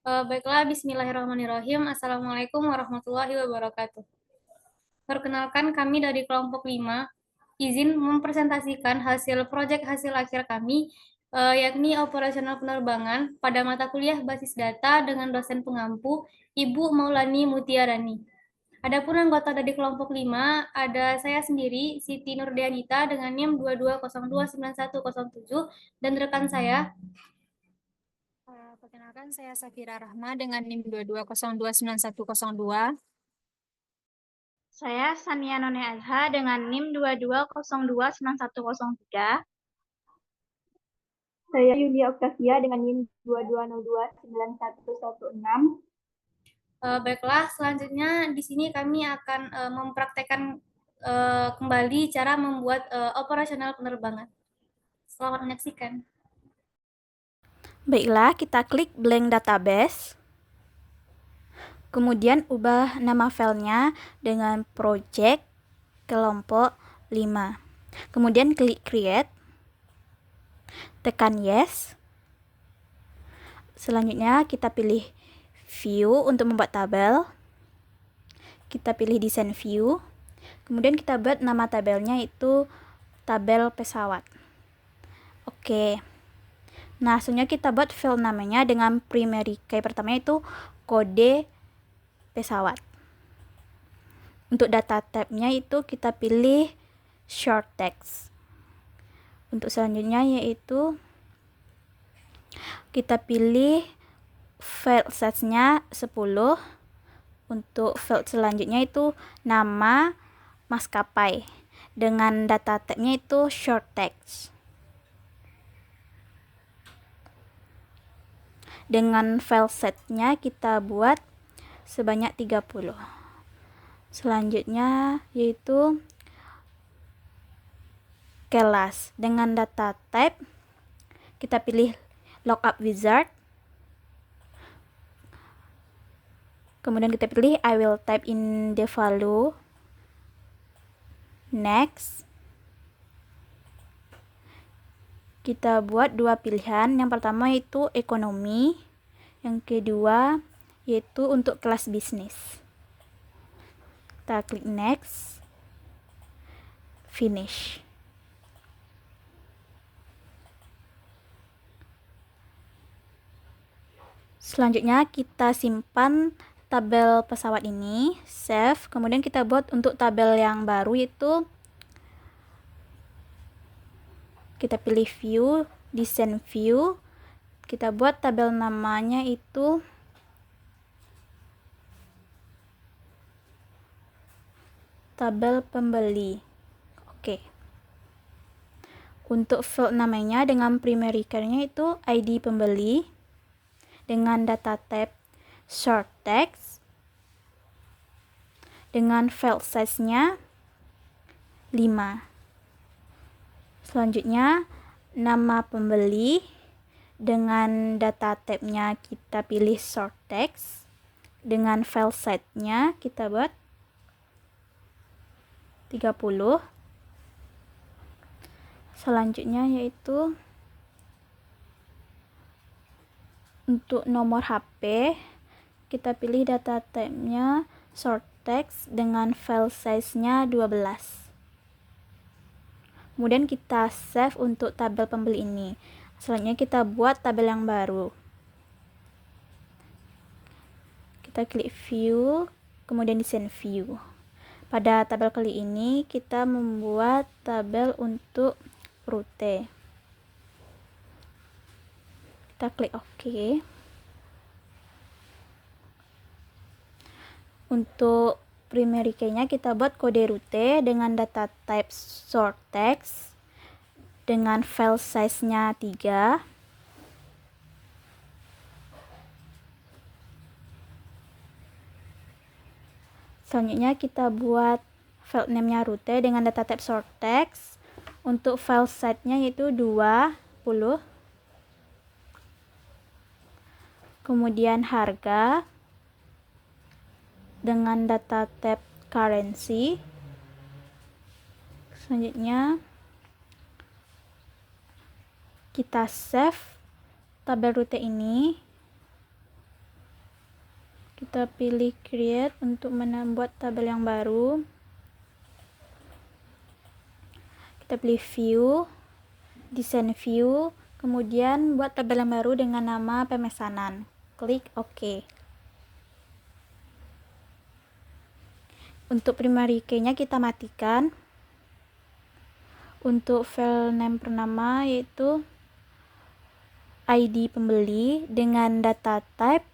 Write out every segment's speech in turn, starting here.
Baiklah, Bismillahirrahmanirrahim. Assalamualaikum warahmatullahi wabarakatuh. Perkenalkan, kami dari kelompok 5 izin mempresentasikan hasil proyek hasil akhir kami, yakni operasional penerbangan pada mata kuliah basis data dengan dosen pengampu, Ibu Maulani Mutiarani. Adapun anggota dari kelompok 5, ada saya sendiri, Siti Nurdianita dengan NIM 22029107, dan rekan saya. Perkenalkan, saya Safira Rahma dengan NIM 22029102. Saya Sania None Azha dengan NIM 22029103. Saya Yulia Octavia dengan NIM 22029116. Baiklah, selanjutnya di sini kami akan mempraktekkan kembali cara membuat operasional penerbangan. Selamat menyaksikan. Baiklah, kita klik blank database. Kemudian ubah nama filenya dengan project kelompok 5. Kemudian klik create. Tekan yes. Selanjutnya kita pilih view untuk membuat tabel. Kita pilih design view. Kemudian kita buat nama tabelnya itu tabel pesawat. Oke. Nah, selanjutnya kita buat file namanya dengan primary key pertama itu kode pesawat. Untuk data type-nya itu kita pilih short text. Untuk selanjutnya yaitu kita pilih file size-nya 10. Untuk file selanjutnya itu nama maskapai dengan data type-nya itu short text. Dengan file set-nya kita buat sebanyak 30. Selanjutnya yaitu kelas dengan data type kita pilih lookup wizard. Kemudian kita pilih I will type in the value. Next. Kita buat dua pilihan. Yang pertama itu ekonomi. Yang kedua yaitu untuk kelas bisnis. Kita klik next. Finish. Selanjutnya kita simpan tabel pesawat ini, save. Kemudian kita buat untuk tabel yang baru itu kita pilih view, design view. Kita buat tabel namanya itu tabel pembeli. Oke. Untuk field namanya dengan primary key-nya itu ID pembeli dengan data type short text dengan file size-nya 5. Selanjutnya nama pembeli dengan data type-nya kita pilih short text dengan file size-nya kita buat 30. Selanjutnya yaitu untuk nomor HP kita pilih data type-nya short text dengan file size-nya 12. Kemudian kita save untuk tabel pembeli ini. Selanjutnya kita buat tabel yang baru. Kita klik view, kemudian design view. Pada tabel kali ini kita membuat tabel untuk rute. Kita klik OK. Untuk primary key-nya kita buat kode rute dengan data type short text dengan file size-nya 3. Selanjutnya kita buat file name-nya rute dengan data type short text. Untuk file size-nya yaitu 20. Kemudian harga dengan data type currency. Selanjutnya kita save tabel rute ini. Kita pilih create untuk membuat tabel yang baru. Kita pilih view, desain view, kemudian buat tabel yang baru dengan nama pemesanan. Klik OK. Untuk primary key-nya kita matikan. Untuk file name pernama yaitu ID pembeli dengan data type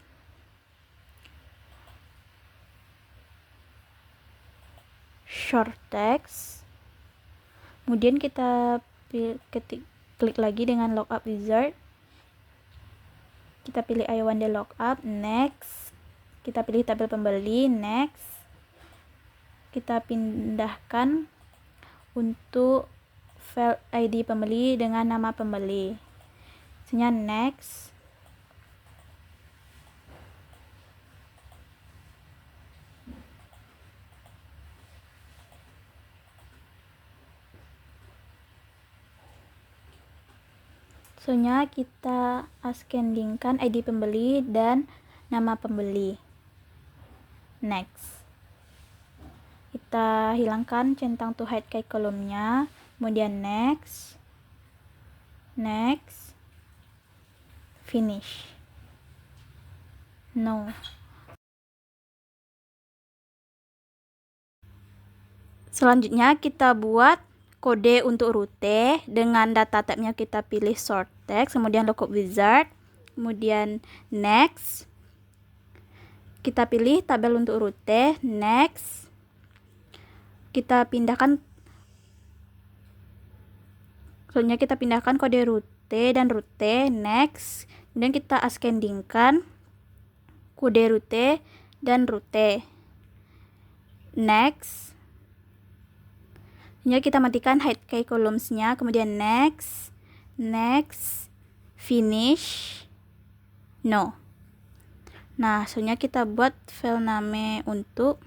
short text. Kemudian kita klik lagi dengan lookup wizard. Kita pilih I want the lookup, next. Kita pilih tabel pembeli, next. Kita pindahkan untuk file ID pembeli dengan nama pembeli. Misalnya next. Soalnya kita ascendingkan ID pembeli dan nama pembeli. Next. Kita hilangkan centang to hide key kolomnya. Kemudian next, next, finish. No. Selanjutnya kita buat kode untuk rute dengan data type-nya kita pilih short text, kemudian lookup wizard, kemudian next. Kita pilih tabel untuk rute, next. Kita pindahkan kode rute dan rute, next. Kemudian kita ascendingkan kode rute dan rute, next. Kita matikan hide key columns-nya, kemudian next, next, finish, no. Nah, soalnya kita buat file name untuk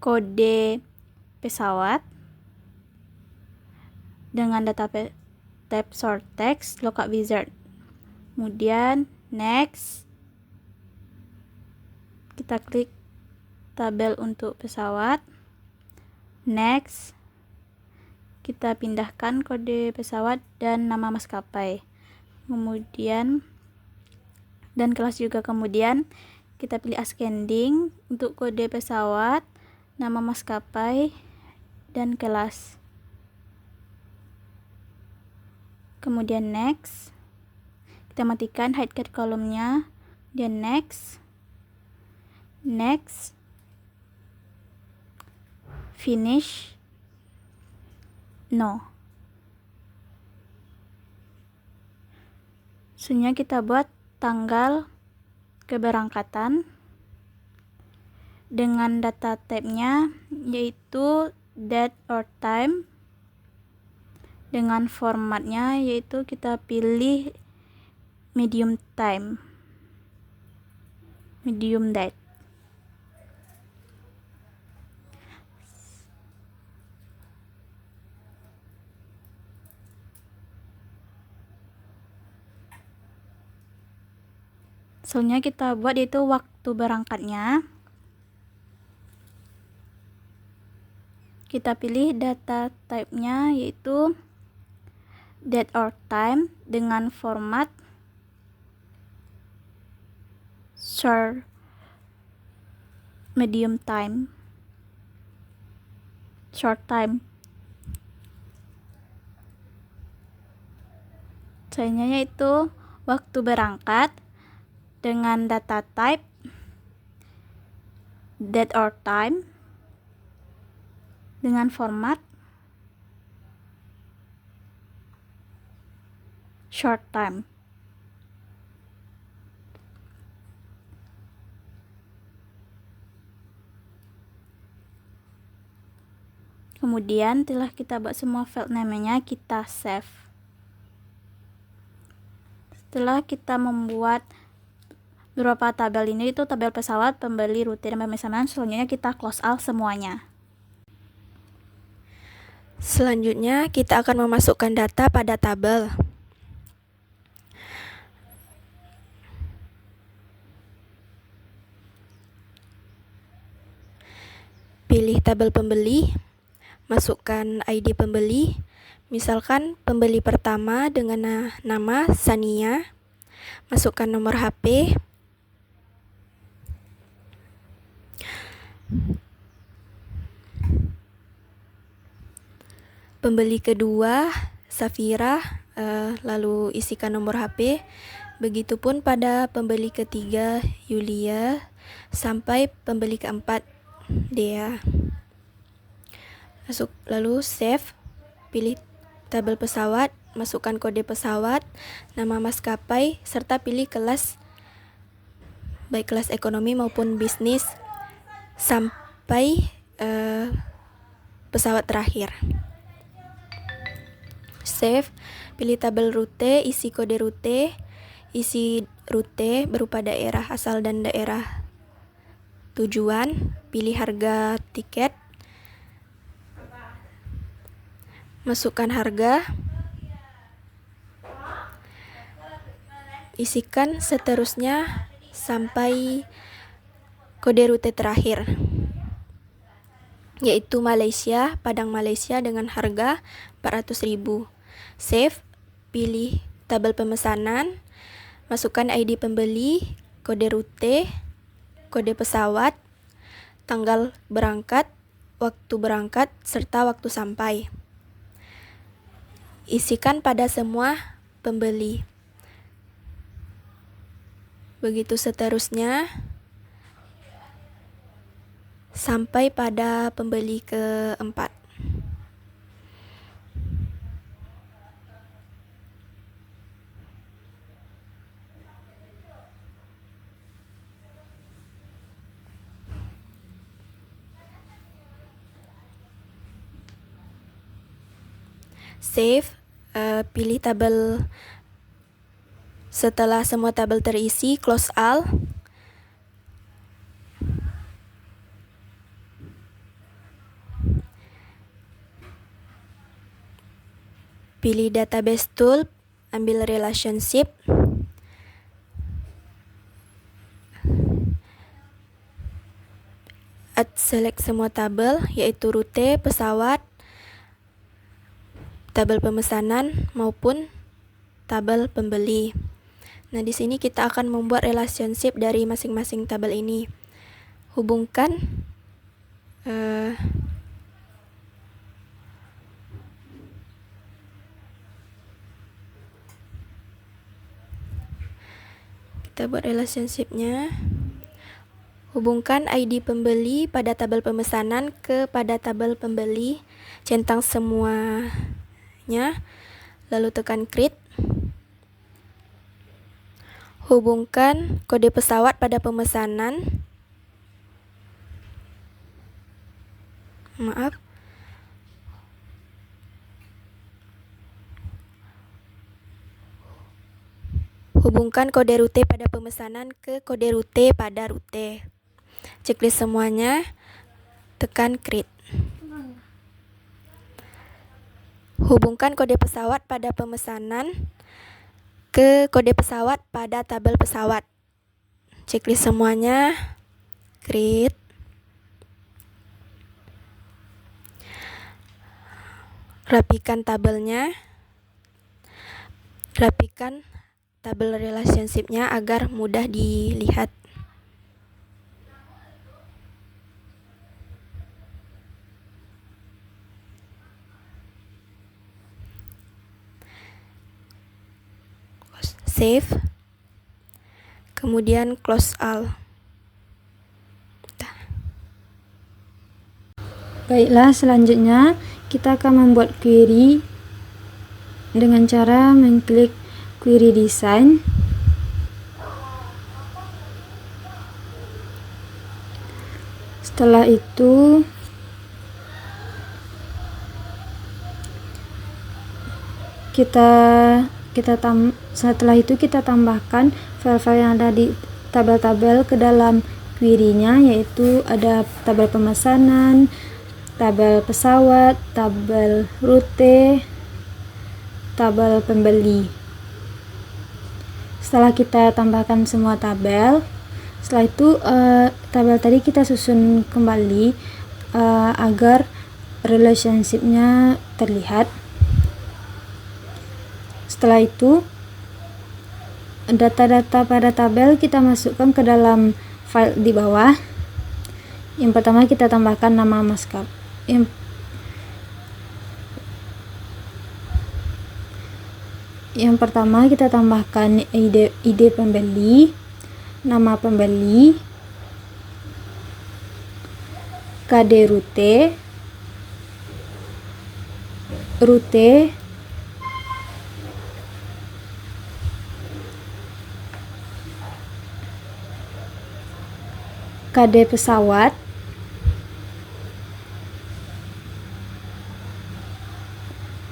kode pesawat dengan data type short text, lookup wizard. Kemudian next. Kita klik tabel untuk pesawat. Next. Kita pindahkan kode pesawat dan nama maskapai. Kemudian dan kelas juga. Kemudian kita pilih ascending untuk kode pesawat, nama maskapai dan kelas. Kemudian next. Kita matikan hide key kolomnya. Dan next, next, finish, no. Selanjutnya kita buat tanggal keberangkatan dengan data type-nya yaitu date or time. Dengan formatnya yaitu kita pilih medium time, medium date. Soalnya kita buat itu waktu berangkatnya. Kita pilih data type-nya yaitu date or time dengan format short medium time, short time. Caranya yaitu waktu berangkat dengan data type date or time dengan format short time. Kemudian setelah kita buat semua file namanya, kita save. Setelah kita membuat beberapa tabel ini, itu tabel pesawat, pembeli, rute, dan pemesanan, selanjutnya kita close out semuanya. Selanjutnya kita akan memasukkan data pada tabel. pilih tabel pembeli, masukkan ID pembeli. Misalkan pembeli pertama dengan nama Sania, masukkan nomor HP. Pembeli kedua Safira, lalu isikan nomor HP. Begitupun pada pembeli ketiga Yulia sampai pembeli keempat Dea. Lalu save, pilih tabel pesawat, masukkan kode pesawat, nama maskapai, serta pilih kelas, baik kelas ekonomi maupun bisnis, sampai pesawat terakhir. Save, pilih tabel rute, isi kode rute, isi rute berupa daerah asal dan daerah tujuan, pilih harga tiket, masukkan harga, isikan seterusnya sampai kode rute terakhir, yaitu Malaysia, Padang Malaysia dengan harga 400.000. Save, pilih tabel pemesanan, masukkan ID pembeli, kode rute, kode pesawat, tanggal berangkat, serta waktu sampai. Isikan pada semua pembeli. Begitu seterusnya sampai pada pembeli keempat. Save, pilih tabel. Setelah semua tabel terisi, close all. Pilih database tool, ambil relationship. Select semua tabel, yaitu rute, pesawat, tabel pemesanan maupun tabel pembeli. Nah, di sini kita akan membuat relationship dari masing-masing tabel ini. Hubungkan kita buat relationship-nya. Hubungkan ID pembeli pada tabel pemesanan kepada tabel pembeli, centang semuanya, lalu tekan create. Hubungkan kode pesawat pada pemesanan. Hubungkan kode rute pada pemesanan ke kode rute pada rute. Checklist semuanya, tekan create. Hubungkan kode pesawat pada pemesanan ke kode pesawat pada tabel pesawat. Checklist semuanya, create. Rapikan tabelnya. Rapikan tabel relationship-nya agar mudah dilihat. Save, kemudian close all. Baiklah, selanjutnya kita akan membuat query dengan cara mengklik query design. Setelah itu kita tambahkan file-file yang ada di tabel-tabel ke dalam query-nya, yaitu ada tabel pemesanan, tabel pesawat, tabel rute, tabel pembeli. Setelah kita tambahkan semua tabel, setelah itu tabel tadi kita susun kembali agar relationship-nya terlihat. Setelah itu, data-data pada tabel kita masukkan ke dalam file di bawah. Yang pertama kita tambahkan nama maskapai. Yang pertama kita tambahkan ID pembeli, nama pembeli, KD rute, KD pesawat,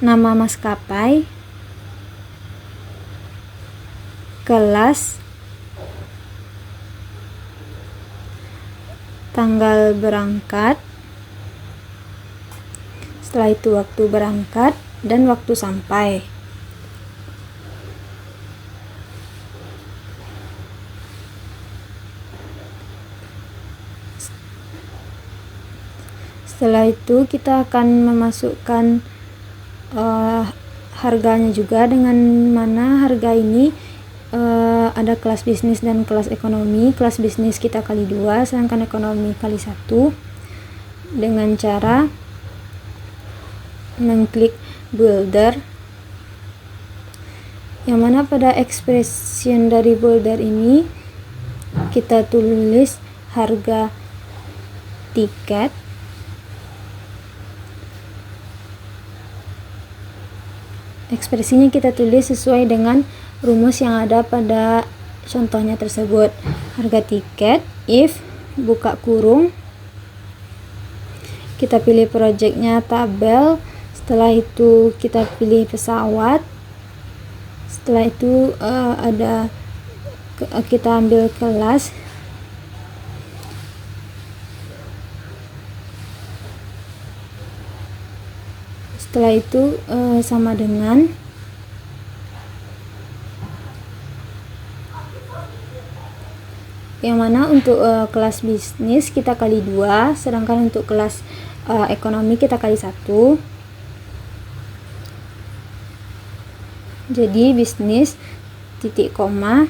nama maskapai, kelas, tanggal berangkat, setelah itu waktu berangkat dan waktu sampai. Setelah itu kita akan memasukkan harganya juga, dengan mana harga ini ada kelas bisnis dan kelas ekonomi. Kelas bisnis kita kali 2, sedangkan ekonomi kali 1, dengan cara mengklik builder, yang mana pada expression dari builder ini kita tulis harga tiket ekspresinya kita tulis sesuai dengan rumus yang ada pada contohnya tersebut. Harga tiket, if, buka kurung, kita pilih projectnya tabel, setelah itu kita pilih pesawat, setelah itu kita ambil kelas, setelah itu sama dengan yang mana untuk kelas bisnis kita kali 2, sedangkan untuk kelas ekonomi kita kali 1. Jadi bisnis titik koma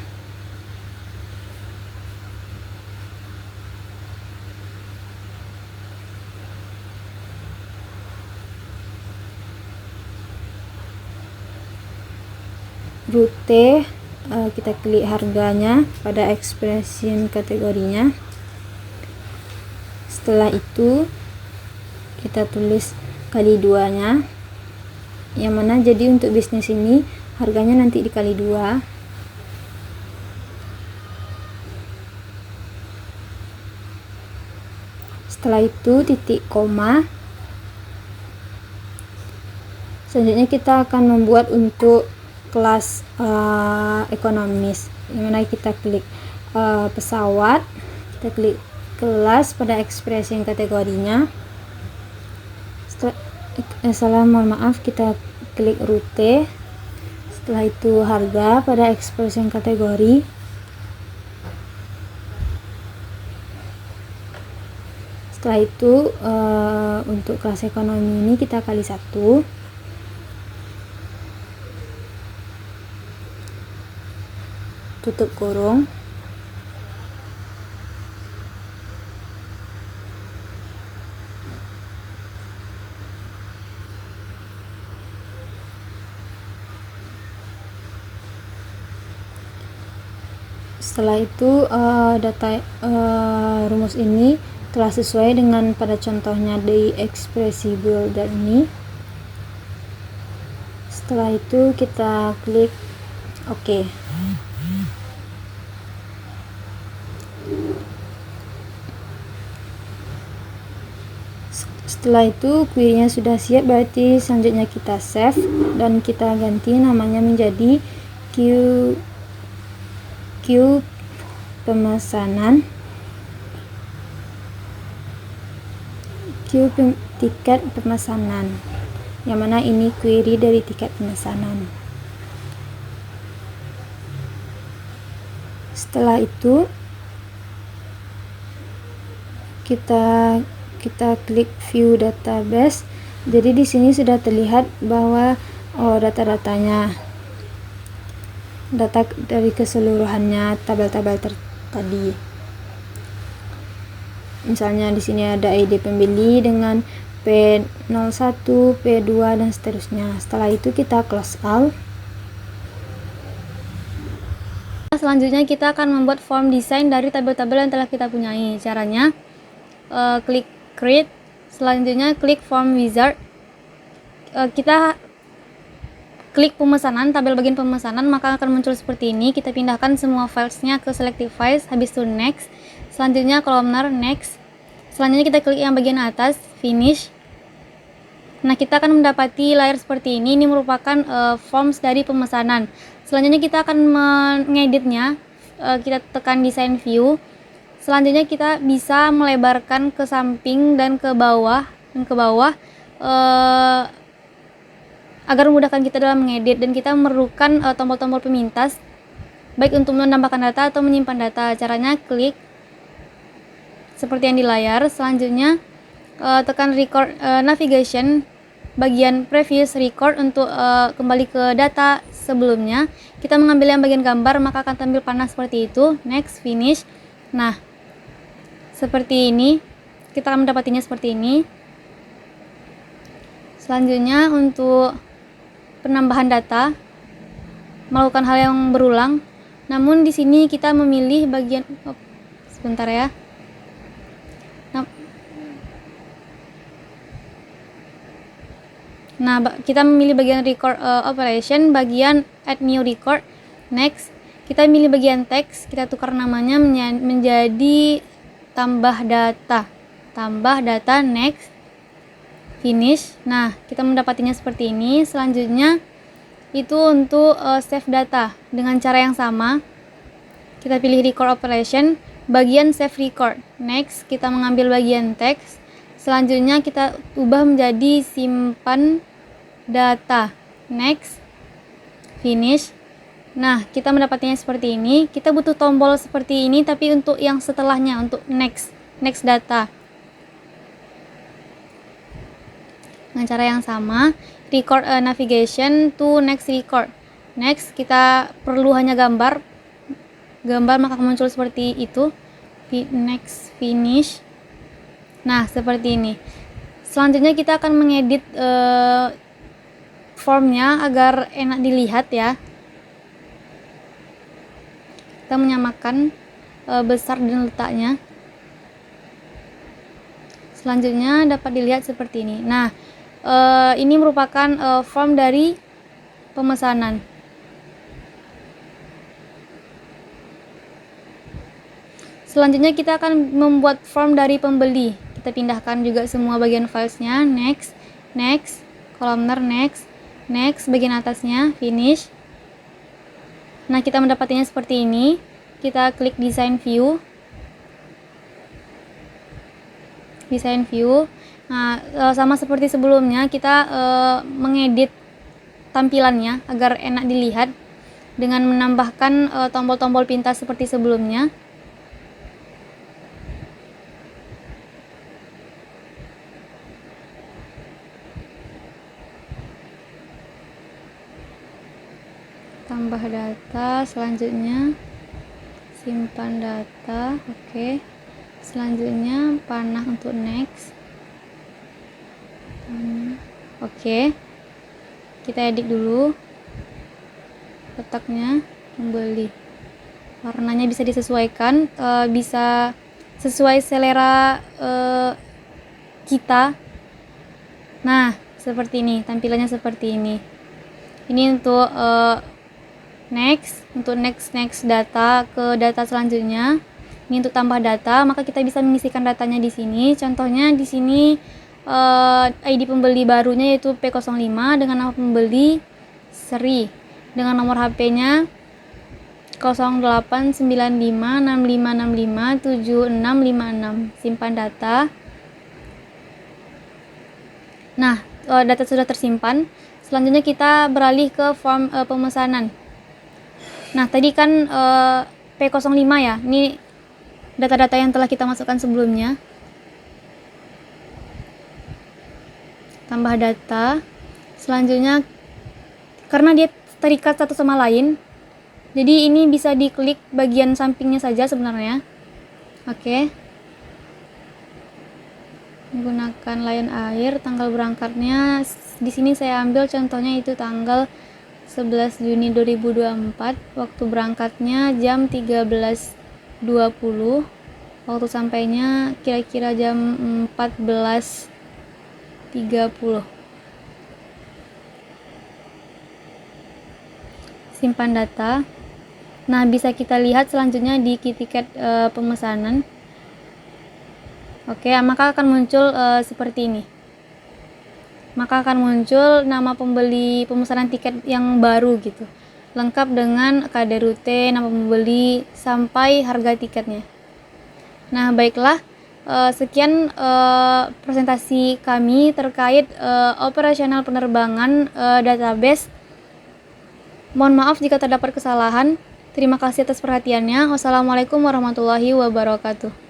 rute, kita klik harganya pada expression kategorinya. Setelah itu kita tulis kali 2 nya, yang mana jadi untuk bisnis ini harganya nanti dikali 2. Setelah itu titik koma. Selanjutnya kita akan membuat untuk kelas ekonomis, yang mana kita klik pesawat, kita klik kelas pada expression kategorinya. Mohon maaf, kita klik rute, setelah itu harga pada expression kategori, setelah itu untuk kelas ekonomi ini kita kali 1, tutup kurung. Setelah itu data rumus ini telah sesuai dengan pada contohnya di ekspresi builder ini. Setelah itu kita klik OK. Setelah itu query-nya sudah siap, berarti selanjutnya kita save dan kita ganti namanya menjadi queue pemesanan, queue tiket pemesanan, yang mana ini query dari tiket pemesanan. Setelah itu kita kita klik view database. Jadi di sini sudah terlihat bahwa data-datanya, data dari keseluruhannya tabel-tabel tadi. Misalnya di sini ada ID pembeli dengan P01, P2 dan seterusnya. Setelah itu kita close all. Selanjutnya kita akan membuat form desain dari tabel-tabel yang telah kita punyai. Caranya klik create, selanjutnya klik form wizard. Kita klik pemesanan, tabel bagian pemesanan, maka akan muncul seperti ini. Kita pindahkan semua filesnya ke selected files, habis itu next. Selanjutnya columnar next. Selanjutnya kita klik yang bagian atas finish. Nah, kita akan mendapati layar seperti ini. Ini merupakan forms dari pemesanan. Selanjutnya kita akan mengeditnya. Kita tekan design view. Selanjutnya kita bisa melebarkan ke samping dan ke bawah agar memudahkan kita dalam mengedit, dan kita memerlukan tombol-tombol pemintas baik untuk menambahkan data atau menyimpan data. Caranya klik seperti yang di layar. Selanjutnya tekan record navigation bagian previous record untuk kembali ke data sebelumnya. Kita mengambil yang bagian gambar, maka akan tampil panah seperti itu. Next, finish. Nah, seperti ini. Kita akan mendapatinya seperti ini. Selanjutnya untuk penambahan data, melakukan hal yang berulang. Namun di sini kita memilih bagian sebentar ya. Nah, kita memilih bagian record operation, bagian add new record. Next, kita milih bagian text, kita tukar namanya menjadi tambah data. Tambah data, next, finish. Nah, kita mendapatinya seperti ini. Selanjutnya itu untuk save data dengan cara yang sama. Kita pilih record operation, bagian save record. Next, kita mengambil bagian text. Selanjutnya kita ubah menjadi simpan data. Next, finish. Nah, kita mendapatnya seperti ini. Kita butuh tombol seperti ini, tapi untuk yang setelahnya, untuk next data. Dengan cara yang sama, record navigation to next record. Next, kita perlu hanya gambar, maka muncul seperti itu. Next, finish. Nah, seperti ini. Selanjutnya kita akan mengedit formnya agar enak dilihat ya. Kita menyamakan besar dan letaknya. Selanjutnya dapat dilihat seperti ini. Nah, ini merupakan form dari pemesanan. Selanjutnya kita akan membuat form dari pembeli. Kita pindahkan juga semua bagian filesnya. Next, columnar next, bagian atasnya finish. Nah, kita mendapatinya seperti ini. Kita klik design view. Nah, sama seperti sebelumnya, kita mengedit tampilannya agar enak dilihat dengan menambahkan tombol-tombol pintas seperti sebelumnya. Tambah data, selanjutnya simpan data. Oke. Selanjutnya panah untuk next. Oke. Kita edit dulu letaknya, membeli. Warnanya bisa disesuaikan, bisa sesuai selera kita. Nah, seperti ini, tampilannya seperti ini. Ini untuk next data ke data selanjutnya. Ini untuk tambah data, maka kita bisa mengisikan datanya di sini. Contohnya di sini ID pembeli barunya yaitu P05 dengan nama pembeli Sri, dengan nomor HP-nya 089565657656. Simpan data. Nah, data sudah tersimpan. Selanjutnya kita beralih ke form pemesanan. Nah, tadi kan P05 ya. Ini data-data yang telah kita masukkan sebelumnya. tambah data. Selanjutnya karena dia terikat satu sama lain, jadi ini bisa diklik bagian sampingnya saja sebenarnya. Oke. Menggunakan Lion Air, tanggal berangkatnya di sini saya ambil contohnya itu tanggal 11 Juni 2024, waktu berangkatnya jam 13.20, waktu sampainya kira-kira jam 14.30. Simpan data. Nah, bisa kita lihat selanjutnya di tiket pemesanan. Oke, maka akan muncul seperti ini. Maka akan muncul nama pembeli pemesanan tiket yang baru gitu. Lengkap dengan KD rute, nama pembeli, sampai harga tiketnya. Nah, baiklah. Sekian presentasi kami terkait operasional penerbangan database. Mohon maaf jika terdapat kesalahan. Terima kasih atas perhatiannya. Wassalamualaikum warahmatullahi wabarakatuh.